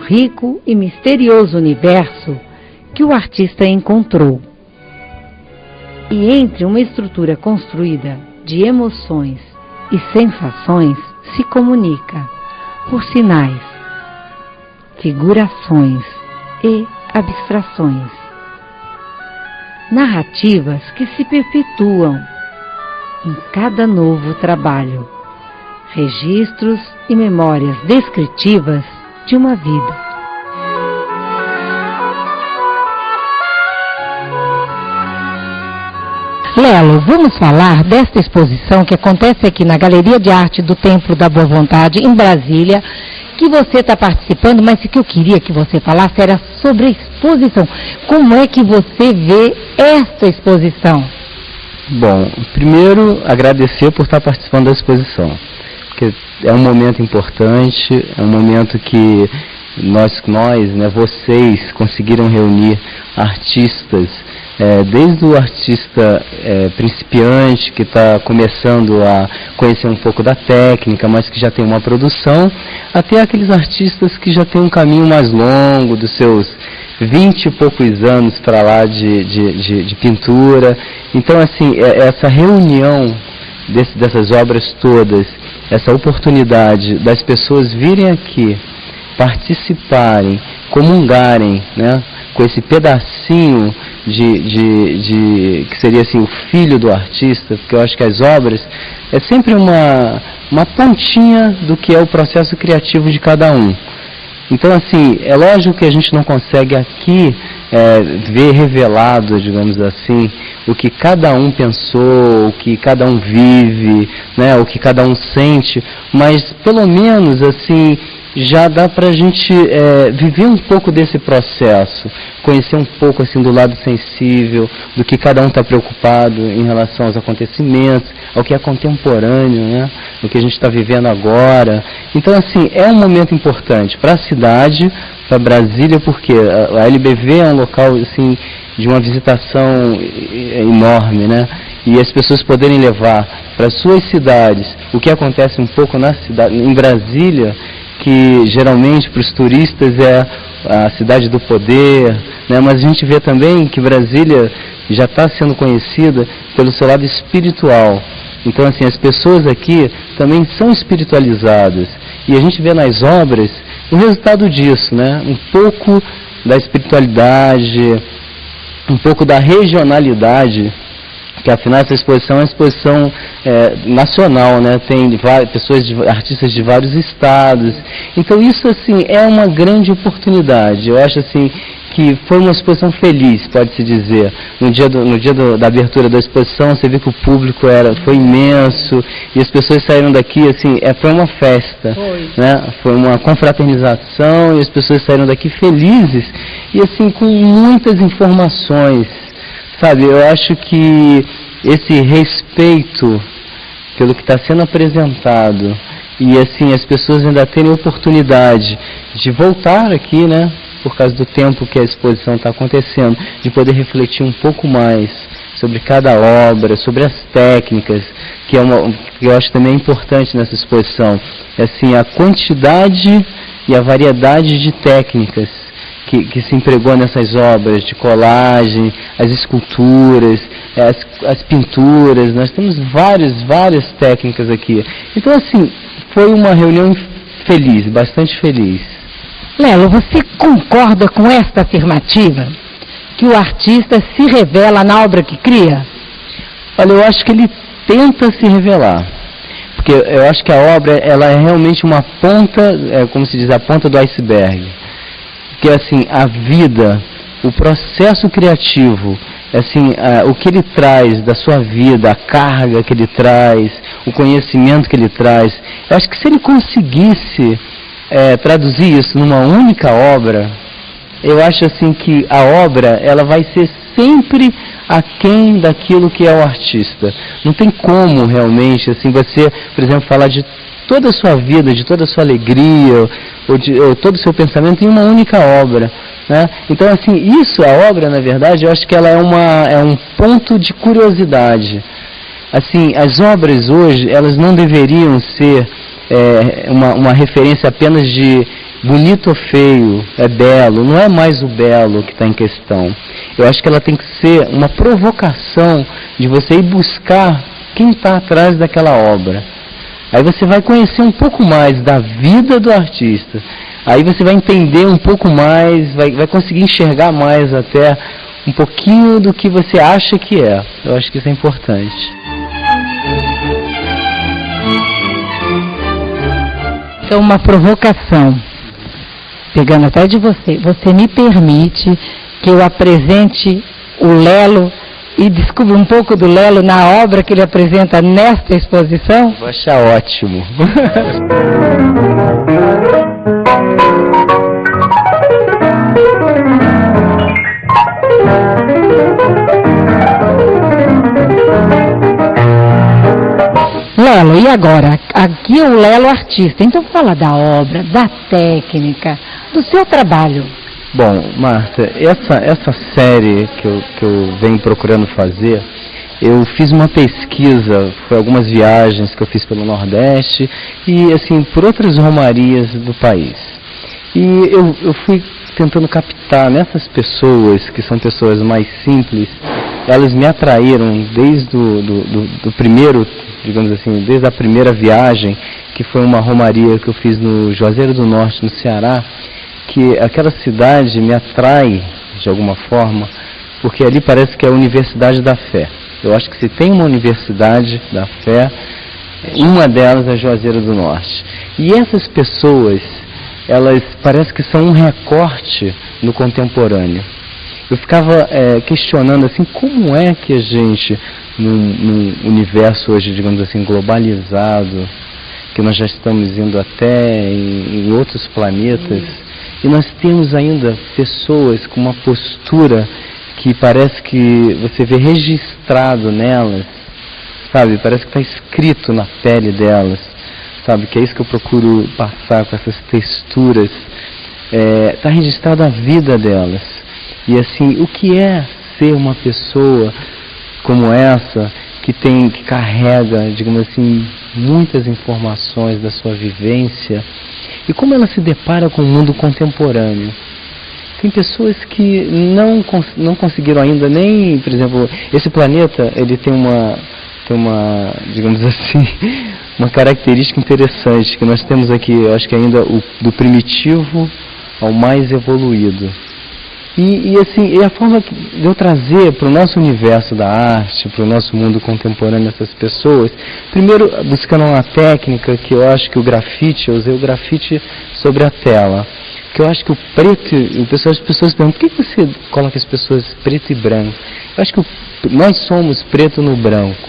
rico e misterioso universo que o artista encontrou. E entre uma estrutura construída de emoções e sensações se comunica por sinais, figurações e abstrações. Narrativas que se perpetuam em cada novo trabalho, registros e memórias descritivas de uma vida. Lelo, vamos falar desta exposição que acontece aqui na Galeria de Arte do Templo da Boa Vontade, em Brasília, que você está participando, mas o que eu queria que você falasse era sobre a exposição. Como é que você vê esta exposição? Bom, primeiro agradecer por estar participando da exposição, porque é um momento importante, é um momento que nós, né, vocês conseguiram reunir artistas, desde o artista principiante que está começando a conhecer um pouco da técnica, mas que já tem uma produção, até aqueles artistas que já têm um caminho mais longo, dos seus 20 e poucos anos para lá de pintura. Então, assim, essa reunião dessas obras todas, essa oportunidade das pessoas virem aqui, participarem, comungarem, né, com esse pedacinho que seria assim o filho do artista, porque eu acho que as obras é sempre uma pontinha do que é o processo criativo de cada um. Então, assim, é lógico que a gente não consegue aqui ver revelado, digamos assim, o que cada um pensou, o que cada um vive, né, o que cada um sente, mas pelo menos, assim, já dá para a gente viver um pouco desse processo, conhecer um pouco assim do lado sensível, do que cada um está preocupado em relação aos acontecimentos, ao que é contemporâneo, né? O que a gente está vivendo agora. Então, assim, é um momento importante para a cidade, para Brasília, porque a LBV é um local assim de uma visitação enorme, né? E as pessoas poderem levar para suas cidades o que acontece um pouco na cidade, em Brasília, que geralmente para os turistas é a cidade do poder, né? Mas a gente vê também que Brasília já está sendo conhecida pelo seu lado espiritual. Então, assim, as pessoas aqui também são espiritualizadas. E a gente vê nas obras o resultado disso, né? Um pouco da espiritualidade, um pouco da regionalidade, que afinal essa exposição é uma exposição nacional, né? Tem pessoas, artistas de vários estados. Então isso, assim, é uma grande oportunidade. Eu acho, assim, que foi uma exposição feliz, pode-se dizer. No dia da abertura da exposição, você vê que o público foi imenso, e as pessoas saíram daqui, assim, foi uma festa, né? Foi uma confraternização, e as pessoas saíram daqui felizes, e assim, com muitas informações. Sabe, eu acho que esse respeito pelo que está sendo apresentado e assim as pessoas ainda terem oportunidade de voltar aqui, né, por causa do tempo que a exposição está acontecendo, de poder refletir um pouco mais sobre cada obra, sobre as técnicas, que eu acho também importante nessa exposição, assim, a quantidade e a variedade de técnicas que se empregou nessas obras de colagem, as esculturas, as pinturas. Nós temos várias técnicas aqui. Então, assim, foi uma reunião feliz, bastante feliz. Lelo, você concorda com esta afirmativa? Que o artista se revela na obra que cria? Olha, eu acho que ele tenta se revelar. Porque eu acho que a obra, ela é realmente uma ponta, como se diz, a ponta do iceberg. Porque, assim, a vida, o processo criativo, assim, o que ele traz da sua vida, a carga que ele traz, o conhecimento que ele traz, eu acho que se ele conseguisse traduzir isso numa única obra, eu acho, assim, que a obra, ela vai ser sempre aquém daquilo que é o artista. Não tem como, realmente, assim, você, por exemplo, falar de toda a sua vida, de toda a sua alegria, ou todo o seu pensamento em uma única obra, né? Então, assim, a obra, na verdade, eu acho que ela é um ponto de curiosidade. Assim, as obras hoje, elas não deveriam ser uma referência apenas de bonito ou feio, é belo, não é mais o belo que está em questão. Eu acho que ela tem que ser uma provocação de você ir buscar quem está atrás daquela obra. Aí você vai conhecer um pouco mais da vida do artista. Aí você vai entender um pouco mais, vai conseguir enxergar mais até um pouquinho do que você acha que é. Eu acho que isso é importante. Então, uma provocação, pegando até de você, você me permite que eu apresente o Lelo e descubra um pouco do Lelo na obra que ele apresenta nesta exposição? Vou achar ótimo. Lelo, e agora? Aqui é o Lelo artista, então fala da obra, da técnica, do seu trabalho. Bom, Marta, essa série que eu venho procurando fazer, eu fiz uma pesquisa, foi algumas viagens que eu fiz pelo Nordeste e assim, por outras romarias do país. E eu fui tentando captar nessas pessoas, que são pessoas mais simples, elas me atraíram desde do primeiro, digamos assim, desde a primeira viagem, que foi uma romaria que eu fiz no Juazeiro do Norte, no Ceará, que aquela cidade me atrai, de alguma forma, porque ali parece que é a Universidade da Fé. Eu acho que se tem uma Universidade da Fé, uma delas é Juazeiro do Norte. E essas pessoas, elas parece que são um recorte no contemporâneo. Eu ficava questionando assim, como é que a gente, num universo hoje, digamos assim, globalizado, que nós já estamos indo até em outros planetas, e nós temos ainda pessoas com uma postura que parece que você vê registrado nelas, sabe? Parece que está escrito na pele delas, sabe? Que é isso que eu procuro passar com essas texturas. Está registrada a vida delas. E assim, o que é ser uma pessoa como essa, que carrega, digamos assim, muitas informações da sua vivência, e como ela se depara com o mundo contemporâneo. Tem pessoas que não conseguiram ainda nem, por exemplo, esse planeta, ele tem uma, digamos assim, uma característica interessante, que nós temos aqui, eu acho que ainda do primitivo ao mais evoluído. E a forma de eu trazer para o nosso universo da arte, para o nosso mundo contemporâneo essas pessoas, primeiro buscando uma técnica que eu acho que o grafite, eu usei o grafite sobre a tela, que eu acho que o preto, as pessoas perguntam, por que você coloca as pessoas preto e branco? Eu acho que nós somos preto no branco,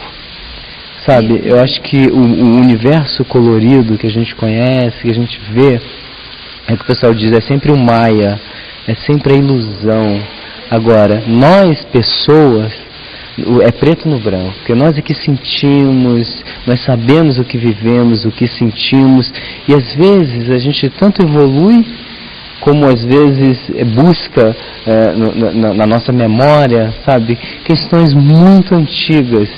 sabe? Eu acho que o universo colorido que a gente conhece, que a gente vê, é que o pessoal diz, é sempre o Maia, é sempre a ilusão. Agora, nós, pessoas, é preto no branco, porque nós é que sentimos, nós sabemos o que vivemos, o que sentimos, e às vezes a gente tanto evolui, como às vezes busca na nossa memória, sabe, questões muito antigas,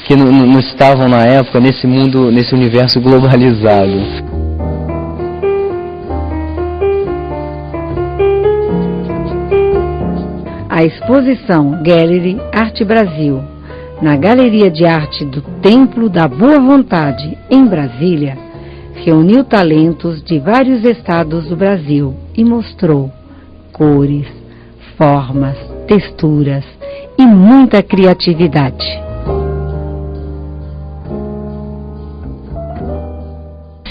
que não estavam na época nesse mundo, nesse universo globalizado. A exposição Gallery Arte Brasil, na Galeria de Arte do Templo da Boa Vontade, em Brasília, reuniu talentos de vários estados do Brasil e mostrou cores, formas, texturas e muita criatividade.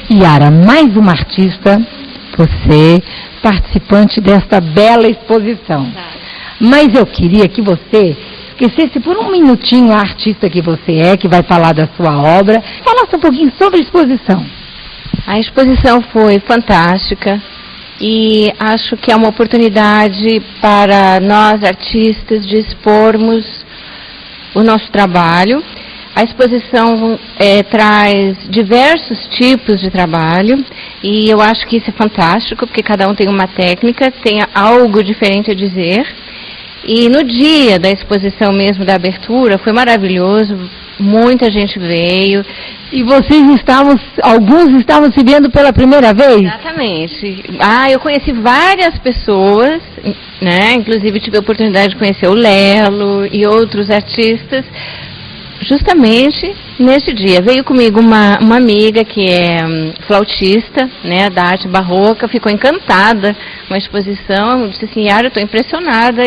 Yara, mais uma artista, você participante desta bela exposição. Mas eu queria que você esquecesse por um minutinho a artista que você é, que vai falar da sua obra, falasse um pouquinho sobre a exposição. A exposição foi fantástica e acho que é uma oportunidade para nós artistas de expormos o nosso trabalho. A exposição traz diversos tipos de trabalho e eu acho que isso é fantástico, porque cada um tem uma técnica, tem algo diferente a dizer. E no dia da exposição mesmo, da abertura, foi maravilhoso muita gente veio. E alguns estavam se vendo pela primeira vez? Exatamente. Eu conheci várias pessoas, né? Inclusive tive a oportunidade de conhecer o Lelo e outros artistas, justamente nesse dia. Veio comigo uma amiga que é flautista, né, da arte barroca, ficou encantada com a exposição, disse assim, Yara, eu estou impressionada,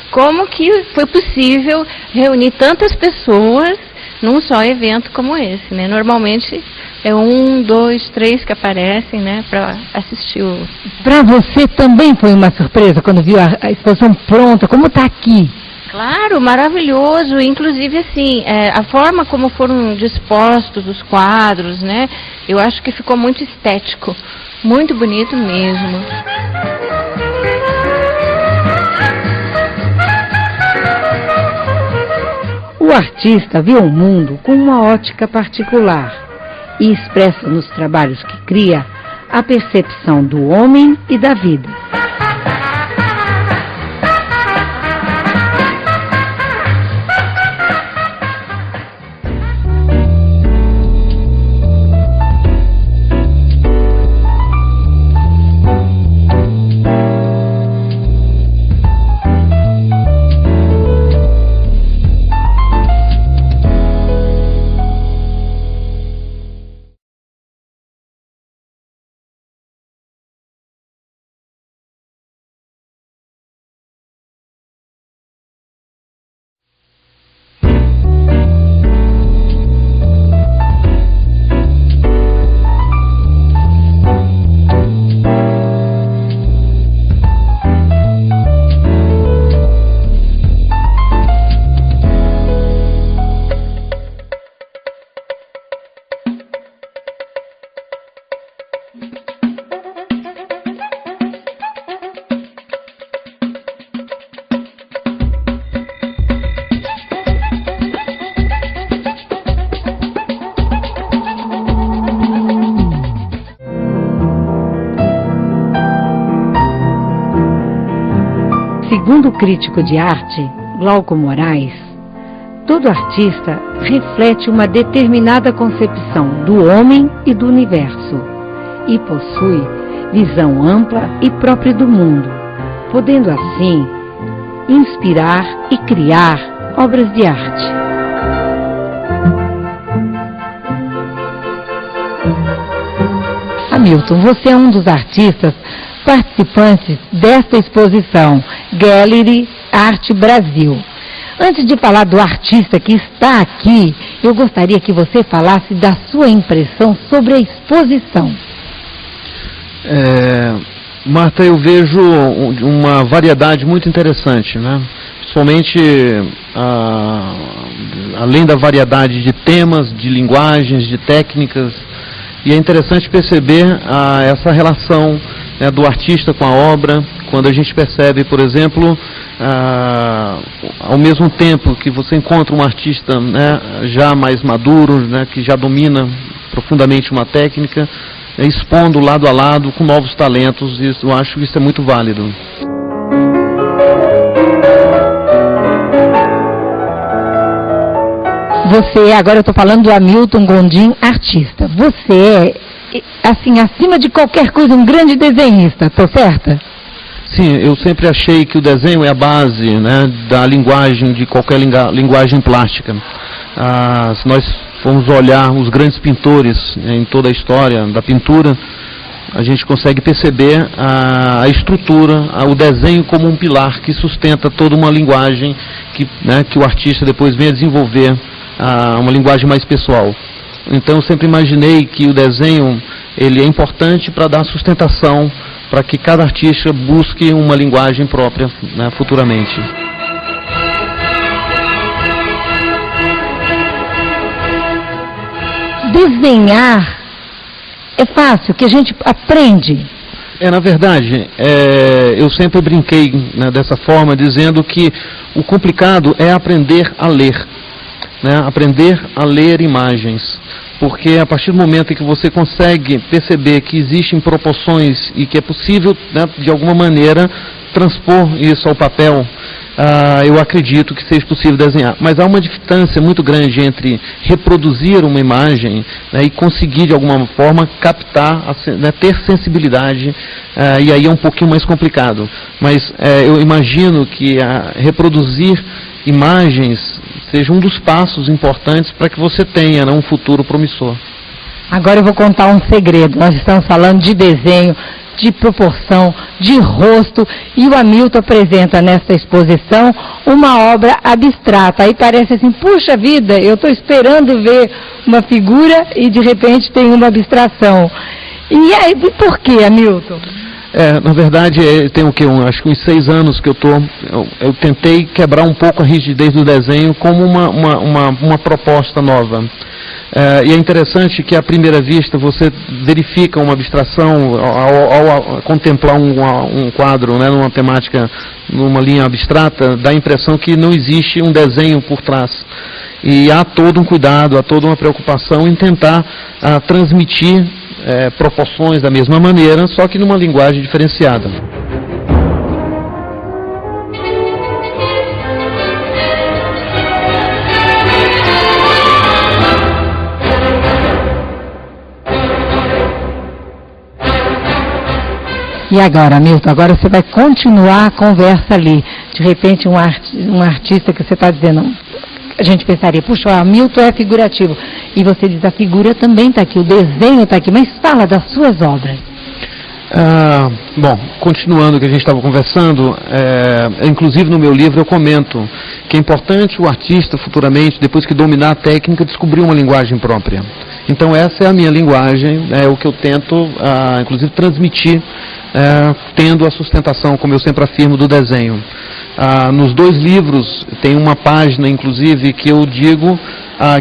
como que foi possível reunir tantas pessoas num só evento como esse, né? Normalmente é 1, 2, 3 que aparecem, né, para assistir o... Para você também foi uma surpresa quando viu a exposição pronta, como está aqui? Claro, maravilhoso, inclusive assim, a forma como foram dispostos os quadros, né, eu acho que ficou muito estético, muito bonito mesmo. O artista vê o mundo com uma ótica particular e expressa nos trabalhos que cria a percepção do homem e da vida. Segundo o crítico de arte, Glauco Moraes, todo artista reflete uma determinada concepção do homem e do universo e possui visão ampla e própria do mundo, podendo assim inspirar e criar obras de arte. Hamilton, você é um dos artistas participantes desta exposição Gallery Arte Brasil. Antes de falar do artista que está aqui, eu gostaria que você falasse da sua impressão sobre a exposição. Marta, eu vejo uma variedade muito interessante, né? Principalmente além da variedade de temas, de linguagens, de técnicas, e é interessante perceber essa relação, né, do artista com a obra, quando a gente percebe, por exemplo, ao mesmo tempo que você encontra um artista, né, já mais maduro, né, que já domina profundamente uma técnica, expondo lado a lado com novos talentos, e eu acho que isso é muito válido. Agora eu estou falando do Hamilton Gondim, artista. Você é, assim, acima de qualquer coisa, um grande desenhista, estou certa? Sim, eu sempre achei que o desenho é a base, né, da linguagem, de qualquer linguagem plástica. Se nós formos olhar os grandes pintores em toda a história da pintura, a gente consegue perceber a estrutura, o desenho como um pilar que sustenta toda uma linguagem que o artista depois vem a desenvolver, uma linguagem mais pessoal. Então eu sempre imaginei que o desenho ele é importante para dar sustentação, para que cada artista busque uma linguagem própria, né, futuramente. Desenhar é fácil, que a gente aprende. Na verdade, eu sempre brinquei, né, dessa forma, dizendo que o complicado é aprender a ler, né, aprender a ler imagens. Porque a partir do momento em que você consegue perceber que existem proporções e que é possível, né, de alguma maneira, transpor isso ao papel, eu acredito que seja possível desenhar. Mas há uma distância muito grande entre reproduzir uma imagem, né, e conseguir de alguma forma captar, né, ter sensibilidade, e aí é um pouquinho mais complicado. Mas eu imagino que reproduzir imagens seja um dos passos importantes para que você tenha, né, um futuro promissor. Agora eu vou contar um segredo. Nós estamos falando de desenho, de proporção, de rosto, e o Hamilton apresenta nesta exposição uma obra abstrata. Aí parece assim, puxa vida, eu estou esperando ver uma figura e de repente tem uma abstração. E aí, por que, Hamilton? Na verdade, tem o quê? Acho que uns 6 anos que eu tentei quebrar um pouco a rigidez do desenho como uma proposta nova. E é interessante que, à primeira vista, você verifica uma abstração ao contemplar um quadro, né, numa temática, numa linha abstrata, dá a impressão que não existe um desenho por trás. E há todo um cuidado, há toda uma preocupação em tentar transmitir proporções da mesma maneira, só que numa linguagem diferenciada. E agora, Hamilton, agora você vai continuar a conversa ali. De repente, um artista que você está dizendo, a gente pensaria, puxa, o Hamilton é figurativo. E você diz, a figura também está aqui, o desenho está aqui, mas fala das suas obras. Bom, continuando o que a gente estava conversando, inclusive no meu livro eu comento que é importante o artista futuramente, depois que dominar a técnica, descobrir uma linguagem própria. Então essa é a minha linguagem, é o que eu tento, inclusive, transmitir, tendo a sustentação, como eu sempre afirmo, do desenho. Nos 2 livros tem uma página, inclusive, que eu digo,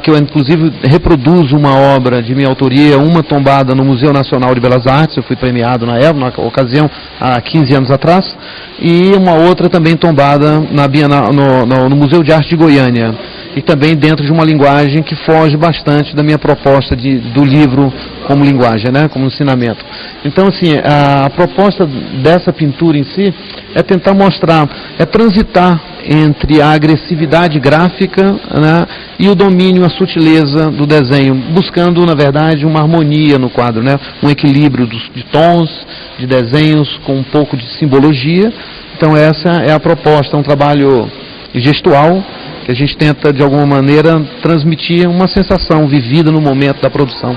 que eu inclusive reproduzo uma obra de minha autoria, uma tombada no Museu Nacional de Belas Artes, eu fui premiado na ocasião, há 15 anos atrás, e uma outra também tombada no Museu de Arte de Goiânia, e também dentro de uma linguagem que foge bastante da minha proposta do livro como linguagem, né, como ensinamento. Então, assim, a proposta dessa pintura em si é tentar mostrar, transitar entre a agressividade gráfica, né, e o domínio, a sutileza do desenho, buscando, na verdade, uma harmonia no quadro, né, um equilíbrio de tons, de desenhos com um pouco de simbologia. Então essa é a proposta, um trabalho gestual, que a gente tenta, de alguma maneira, transmitir uma sensação vivida no momento da produção.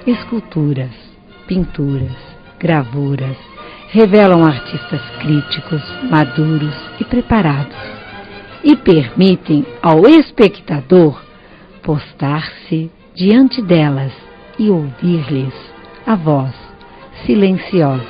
Esculturas, pinturas, gravuras revelam artistas críticos, maduros e preparados, e permitem ao espectador postar-se diante delas e ouvir-lhes a voz silenciosa.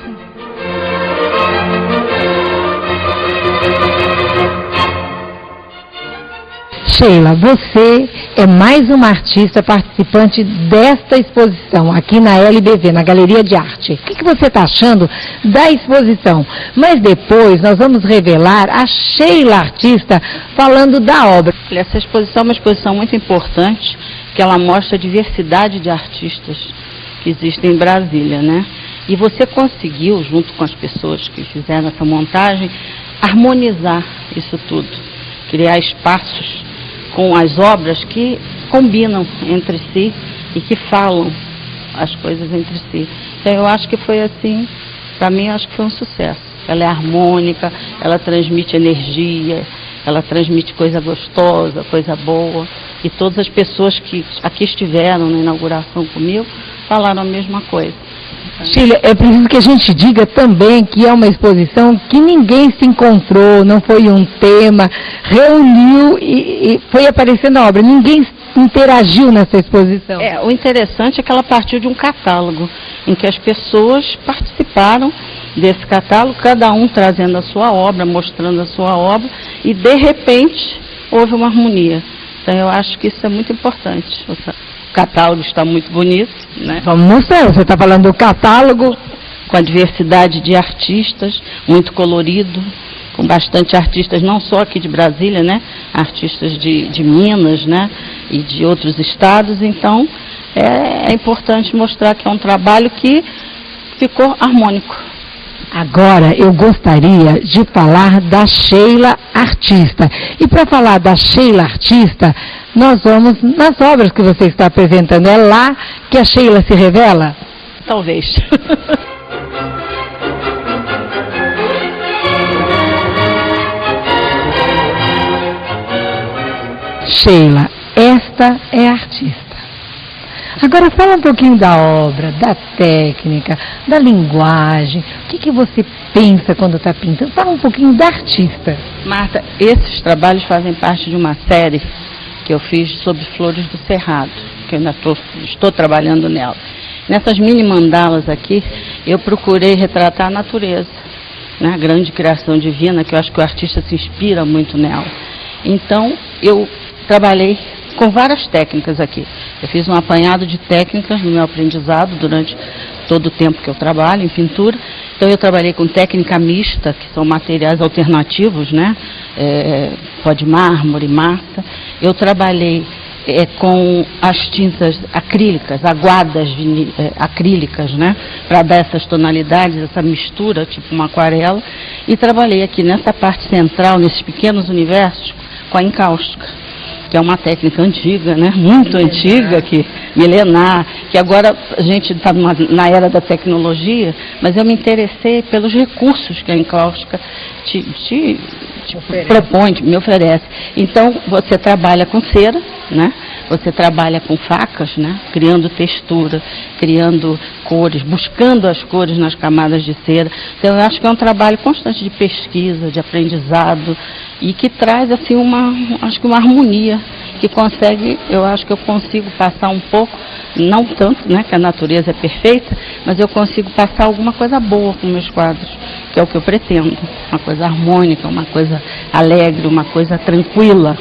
Sheila, você é mais uma artista participante desta exposição aqui na LBV, na Galeria de Arte. O que você está achando da exposição? Mas depois nós vamos revelar a Sheila, artista, falando da obra. Essa exposição é uma exposição muito importante, que ela mostra a diversidade de artistas que existem em Brasília, né? E você conseguiu, junto com as pessoas que fizeram essa montagem, harmonizar isso tudo, criar espaços com as obras que combinam entre si e que falam as coisas entre si. Então eu acho que foi assim, para mim eu acho que foi um sucesso. Ela é harmônica, ela transmite energia, ela transmite coisa gostosa, coisa boa. E todas as pessoas que aqui estiveram na inauguração comigo falaram a mesma coisa. Sheila, é preciso que a gente diga também que é uma exposição que ninguém se encontrou, não foi um tema, reuniu e foi aparecendo a obra. Ninguém interagiu nessa exposição. O interessante é que ela partiu de um catálogo, em que as pessoas participaram desse catálogo, cada um trazendo a sua obra, mostrando a sua obra, e de repente houve uma harmonia. Então eu acho que isso é muito importante. O catálogo está muito bonito, né? Vamos mostrar, você está falando do catálogo. Com a diversidade de artistas, muito colorido, com bastante artistas, não só aqui de Brasília, né? Artistas de Minas, né? E de outros estados. Então, é importante mostrar que é um trabalho que ficou harmônico. Agora eu gostaria de falar da Sheila artista. E para falar da Sheila artista, nós vamos nas obras que você está apresentando. É lá que a Sheila se revela? Talvez. Sheila, esta é a artista. Agora fala um pouquinho da obra, da técnica, da linguagem. O que você pensa quando está pintando? Fala um pouquinho da artista. Marta, esses trabalhos fazem parte de uma série que eu fiz sobre flores do cerrado, que eu ainda estou trabalhando nela. Nessas mini mandalas aqui, eu procurei retratar a natureza, né, a grande criação divina, que eu acho que o artista se inspira muito nela. Então, eu trabalhei com várias técnicas aqui. Eu fiz um apanhado de técnicas no meu aprendizado durante todo o tempo que eu trabalho em pintura. Então eu trabalhei com técnica mista, que são materiais alternativos, né? Pó de mármore, massa. Eu trabalhei com as tintas acrílicas, aguadas acrílicas, né? Para dar essas tonalidades, essa mistura, tipo uma aquarela. E trabalhei aqui nessa parte central, nesses pequenos universos, com a encáustica, que é uma técnica antiga, né? Muito antiga, milenar, que agora a gente está na era da tecnologia, mas eu me interessei pelos recursos que a encáustica te propõe, me oferece. Então, você trabalha com cera, né? Você trabalha com facas, né? Criando textura, criando cores, buscando as cores nas camadas de cera. Então, eu acho que é um trabalho constante de pesquisa, de aprendizado, e que traz, assim, uma harmonia, que consegue, eu acho que eu consigo passar um pouco, não tanto, né, que a natureza é perfeita, mas eu consigo passar alguma coisa boa com meus quadros, que é o que eu pretendo, uma coisa harmônica, uma coisa alegre, uma coisa tranquila,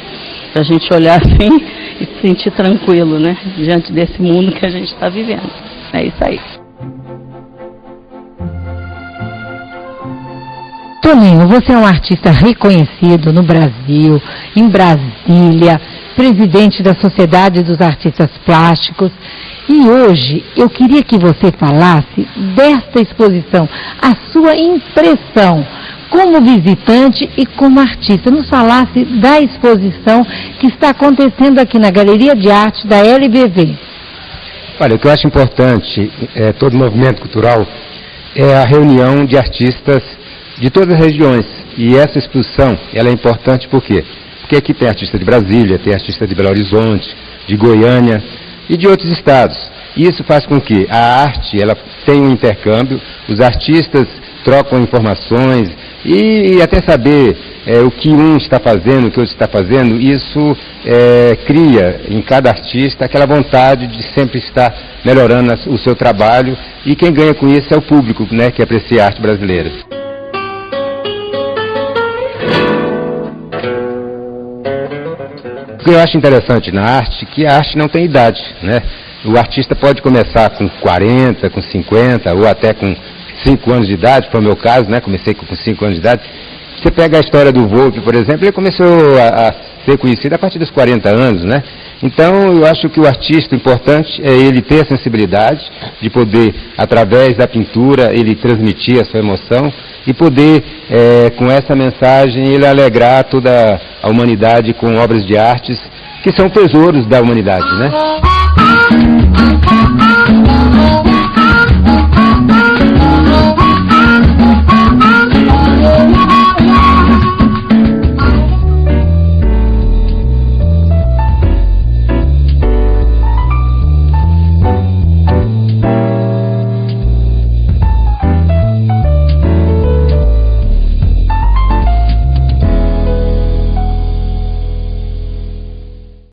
para a gente olhar assim e se sentir tranquilo, né, diante desse mundo que a gente está vivendo. É isso aí. Toninho, você é um artista reconhecido no Brasil, em Brasília, presidente da Sociedade dos Artistas Plásticos. E hoje eu queria que você falasse desta exposição, a sua impressão como visitante e como artista. Nos falasse da exposição que está acontecendo aqui na Galeria de Arte da LBV. Olha, o que eu acho importante, todo movimento cultural, é a reunião de artistas de todas as regiões. E essa exposição, ela é importante por quê? Porque aqui tem artista de Brasília, tem artista de Belo Horizonte, de Goiânia e de outros estados. E isso faz com que a arte, ela tenha um intercâmbio, os artistas trocam informações e até saber o que um está fazendo, o que outro está fazendo. Isso cria em cada artista aquela vontade de sempre estar melhorando o seu trabalho, e quem ganha com isso é o público, né, que aprecia a arte brasileira. O que eu acho interessante na arte, que a arte não tem idade, né? O artista pode começar com 40, com 50, ou até com 5 anos de idade, foi o meu caso, né? Comecei com 5 anos de idade. Você pega a história do Volpi, por exemplo, ele começou a ser conhecido a partir dos 40 anos, né? Então, eu acho que o artista, o importante é ele ter a sensibilidade de poder, através da pintura, ele transmitir a sua emoção e poder, com essa mensagem, ele alegrar toda a humanidade com obras de artes que são tesouros da humanidade, né?